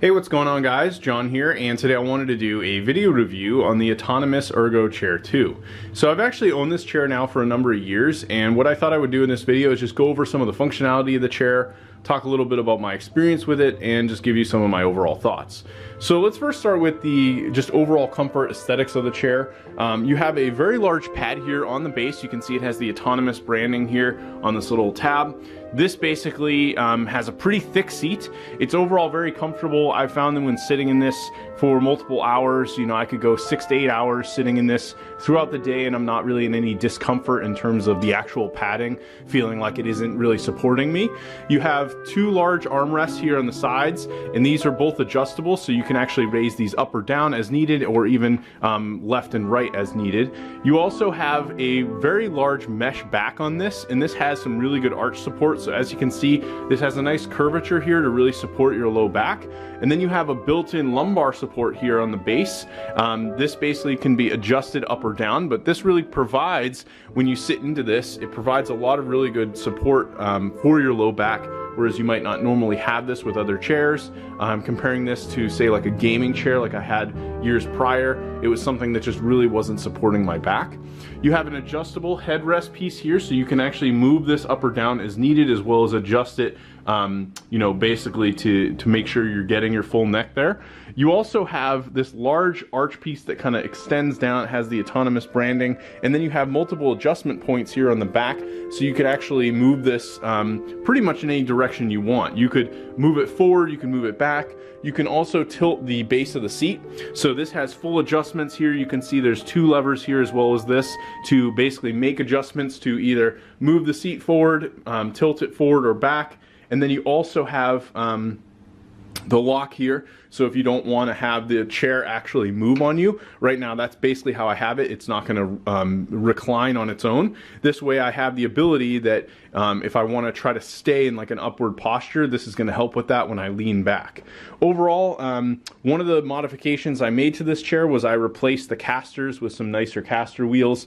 Hey, what's going on guys? John here, and today I wanted to do a video review on the autonomous ErgoChair 2. So I've actually owned this chair now for a number of years, and what I thought I would do in this video is just go over some of the functionality of the chair, talk a little bit about my experience with it, and just give you some of my overall thoughts. So let's first start with the just overall comfort aesthetics of the chair. You have a very large pad here on the base. You can see it has the autonomous branding here on this little tab. This basically has a pretty thick seat. It's overall very comfortable. I've found that when sitting in this for multiple hours, you know, I could go 6 to 8 hours sitting in this throughout the day, and I'm not really in any discomfort in terms of the actual padding, feeling like it isn't really supporting me. You have two large armrests here on the sides, and these are both adjustable, so you can actually raise these up or down as needed, or even left and right as needed. You also have a very large mesh back on this, and this has some really good arch support. So as you can see, this has a nice curvature here to really support your low back. And then you have a built-in lumbar support here on the base. This basically can be adjusted up or down, but this really provides, when you sit into this, it provides a lot of really good support for your low back, whereas you might not normally have this with other chairs. Comparing this to, say, like a gaming chair like I had years prior, it was something that just really wasn't supporting my back. You have an adjustable headrest piece here, so you can actually move this up or down as needed, as well as adjust it, you know, basically to make sure you're getting your full neck there. You also have this large arch piece that kind of extends down. It has the autonomous branding, and then you have multiple adjustment points here on the back, so you could actually move this pretty much in any direction you want. You could move it forward, you can move it back. You can also tilt the base of the seat. So this has full adjustments here. You can see there's two levers here, as well as this, to basically make adjustments to either move the seat forward, tilt it forward or back. And then you also have the lock here, so if you don't want to have the chair actually move on you, right now that's basically how I have it. It's not going to recline on its own. This way I have the ability that if I want to try to stay in like an upward posture, this is going to help with that when I lean back. Overall, one of the modifications I made to this chair was I replaced the casters with some nicer caster wheels.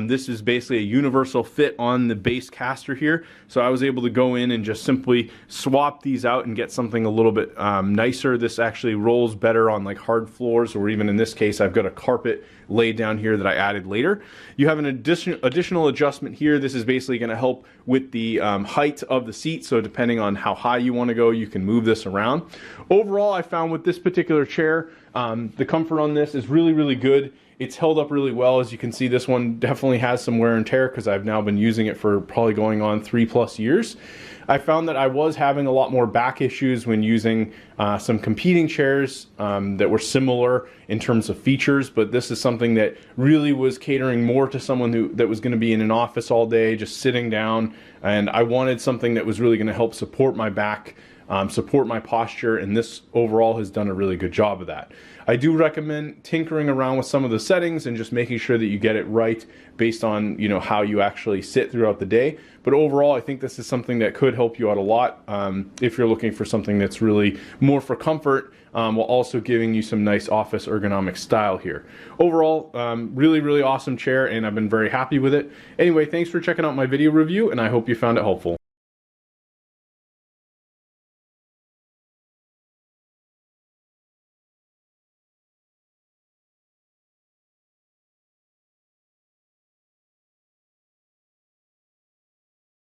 This is basically a universal fit on the base caster here, so I was able to go in and just simply swap these out and get something a little bit nicer. This actually rolls better on like hard floors, or even in this case I've got a carpet laid down here that I added later. You have an additional adjustment here. This is basically going to help with the height of the seat, so depending on how high you want to go, you can move this around. Overall, I found with this particular chair, the comfort on this is really good. It's held up really well. As you can see, this one definitely has some wear and tear because I've now been using it for probably going on 3+ years. I found that I was having a lot more back issues when using some competing chairs that were similar in terms of features, but this is something that really was catering more to someone that was going to be in an office all day, just sitting down, and I wanted something that was really going to help support my back, support my posture, and this overall has done a really good job of that. I do recommend tinkering around with some of the settings and just making sure that you get it right based on, you know, how you actually sit throughout the day. But overall, I think this is something that could help you out a lot if you're looking for something that's really more for comfort, while also giving you some nice office ergonomic style here. Overall, really awesome chair, and I've been very happy with it. Anyway, thanks for checking out my video review, and I hope you found it helpful.